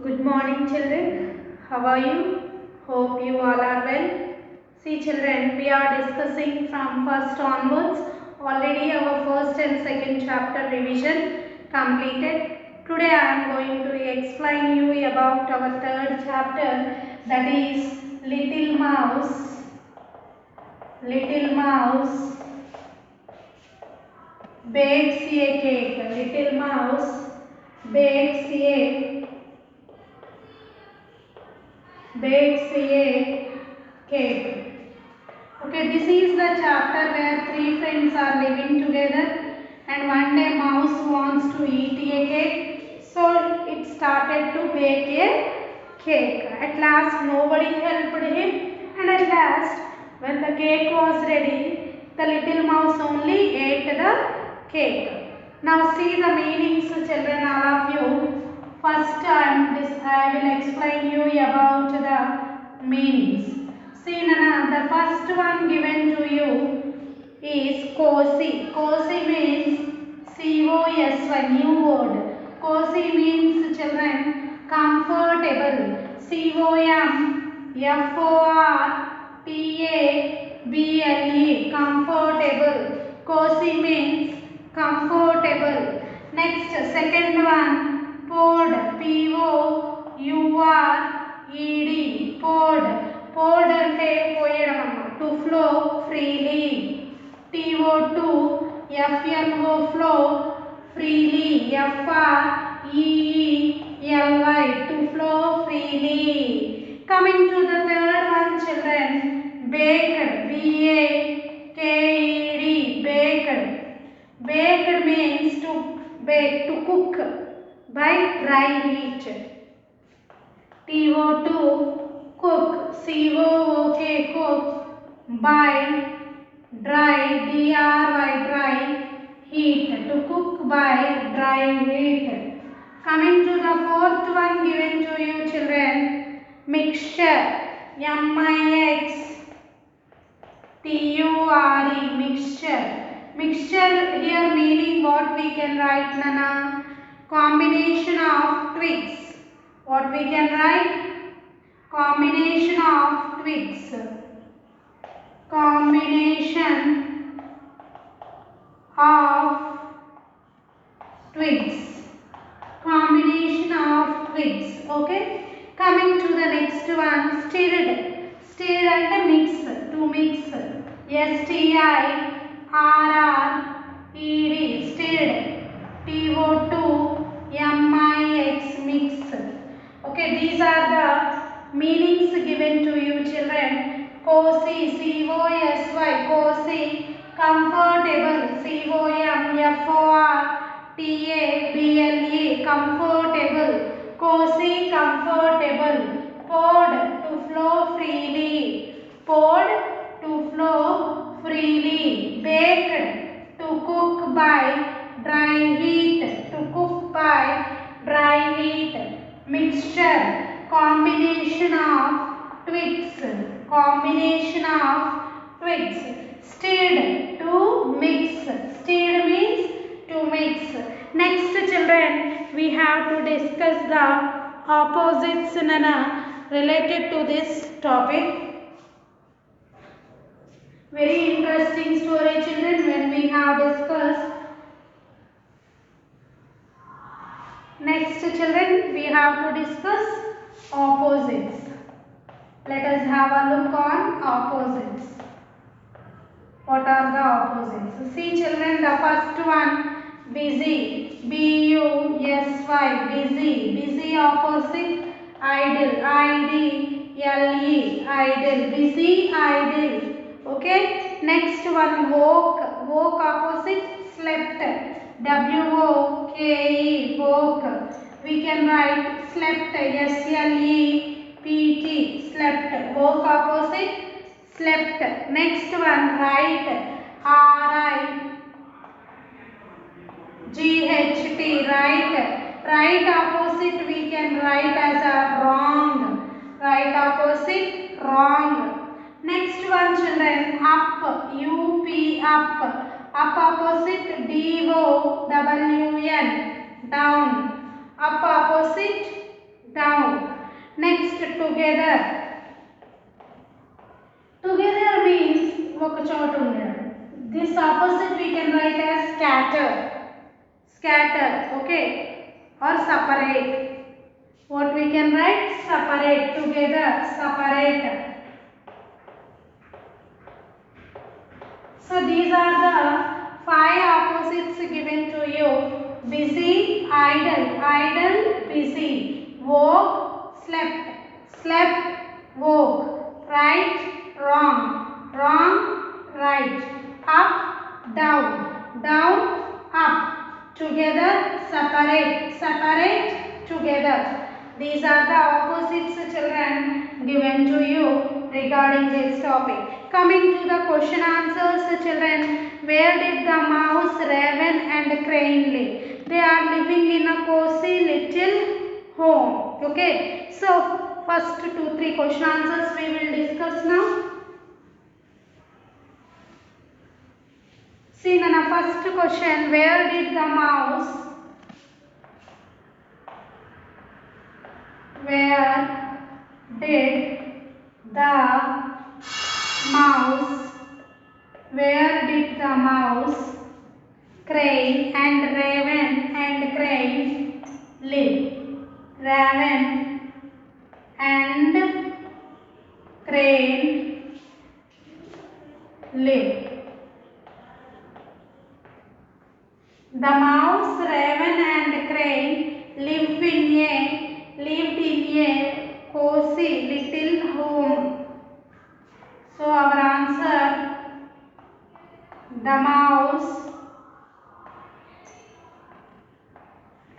Good morning, children. How are you? Hope you all are well. See, children, we are discussing from first onwards. Already our first and second chapter revision completed. Today I am going to explain you about our third chapter, that is Little Mouse. Little Mouse bakes a cake. Little Mouse bakes a cake. Okay, this is the chapter where three friends are living together and one day mouse wants to eat a cake. So it started to bake a cake. At last nobody helped him, and at last when the cake was ready, the little mouse only ate the cake. Now see the meanings, children, all of you. First I will explain you about the meanings. See Nana, the first one given to you is cozy. Cozy means C-O-S-Y, new word. Cozy means, children, comfortable. C-O-M-F-O-R-T-A-B-L-E, comfortable. Cozy means comfortable. Next, second one, poured. P-O-U-R-E-D, poured. Poured ante పోయడం, to flow freely. TO2 FLO, flow freely. FREELY, to flow freely. Coming to the third one, children, baked. BAKED, baked. Baked means to bake, to cook by dry heat. TO2 cook, COOK, cook by dry, DRY, dry heat, to cook by dry heat. Coming to the fourth one given to you, children, mixture. MIXTURE, mixture. Mixture, here meaning what we can write, Nana? Combination of twigs. What we can write? Combination of twigs. Combination of twigs. Combination of twigs. Okay. Coming to the next one, stirred. Stirred and mix, to mix. STIRRED, stirred. TO2 MIX, mix. Okay, these are the meanings given to you, children. Cozy, COSY, cozy. Comfortable, COMFORTABLE, comfortable. Cozy, comfortable. Poured, to flow freely. Poured, to flow freely. Baked, to cook by dry heat, to cook by dry heat. Mixture, combination of twigs, combination of twigs. Stirred, to mix. Stirred means to mix. Next, children, we have to discuss the opposites, Nana, related to this topic. Very interesting story, children, when we have discussed. Next, children, we have to discuss opposites. Let us have a look on opposites. What are the opposites? See, children, the first one, busy. BUSY, busy. Busy opposite, idle. IDLE, idle. Busy, idle. Okay. Next one, woke. Woke opposite, slept. WOKE, woke. We can write slept. SLEPT, slept. Woke opposite, slept. Next one, right. RIGHT, right. Right opposite we can write as a wrong. Right opposite, wrong. Next one, children, up. UP, up. Up opposite, DOWN, down. Up opposite, down. Next, together. Together means ఒక చోట ఉండడం. This opposite we can write as scatter. Scatter, okay, or separate. What we can write? Separate. Together, separate. So these are the 5 opposites given to you. Busy, idle, idle, busy. Woke, slept, slept, woke. Right, wrong, wrong, right. Up, down, down, up. Together, separate, separate, together. These are the opposites, children, given to you regarding this topic. Coming to the question answers, children. Where did the mouse, raven and crane live? They are living in a cozy little home. Okay. So first 2-3 question answers we will discuss now. See, Nana, first question. Where did the mouse? Where did the mouse? Where did the mouse, crane and raven and crane live? Raven and crane live. The mouse, raven and crane lived in a cozy little home. So our answer, the mouse,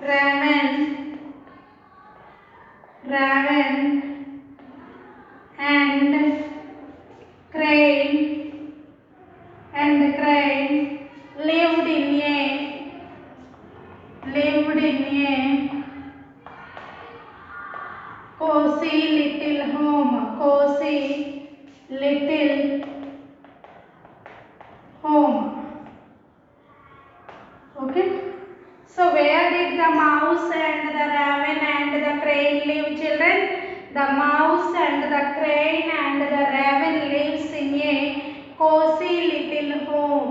raven and crane lived in a cozy little home. Cozy little home. Okay. So where did the mouse and the raven and the crane live, children? The mouse and the crane and the raven lives in a cozy little home.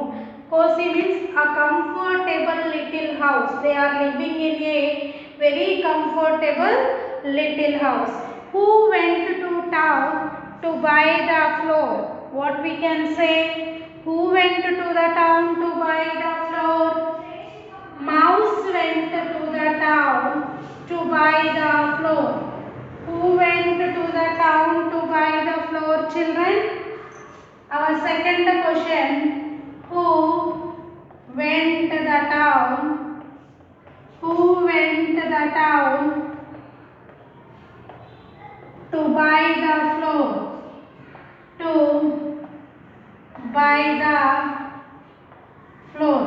Cozy means a comfortable little house. They are living in a very comfortable little house. Who went to town to buy the flour? What we can say? Who went to the town to buy the flour? Mouse went to the town to buy the flour. Who went to the town to buy the flour, children? Our second question. Who went to the town? Who went to the town to buy the flour? To buy the flour.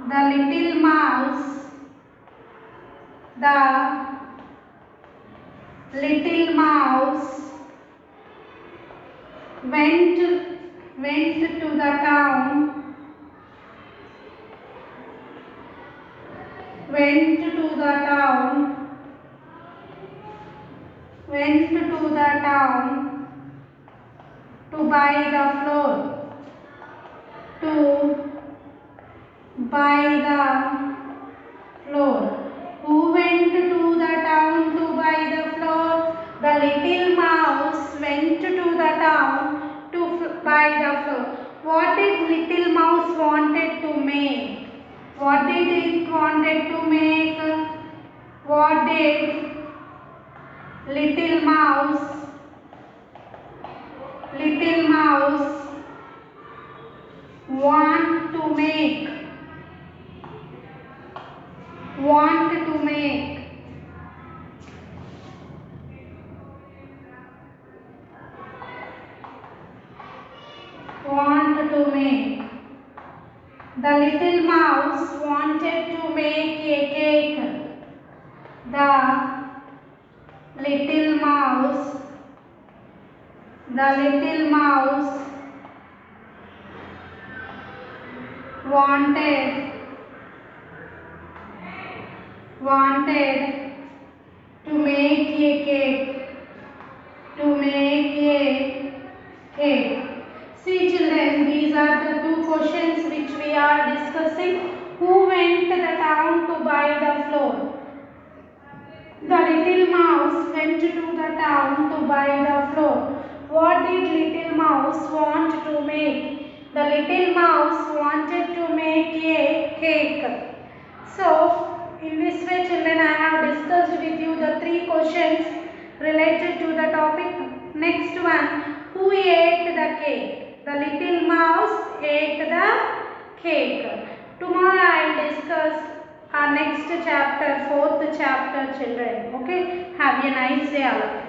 The little mouse, the little mouse went to the town, went to the town to buy the flour, to buy the flour. Who went to the town to buy the flour? The little mouse went to the town to buy the flour. What did little mouse wanted to make? What did it wanted to make? What did little mouse want to make? Want to make. Want to make. The little mouse wanted to make a cake. The little mouse wanted wanted to make a cake. To make a cake. See children, these are the two questions which we are discussing. Who went to the town to buy the flour? The little mouse went to the town to buy the flour. What did little mouse want to make? The little mouse wanted to make a cake. So, in this way children, I have discussed with you the three questions related to the topic. Next one, who ate the cake? The little mouse ate the cake. Tomorrow I will discuss our next chapter, fourth chapter children. Okay, have a nice day all.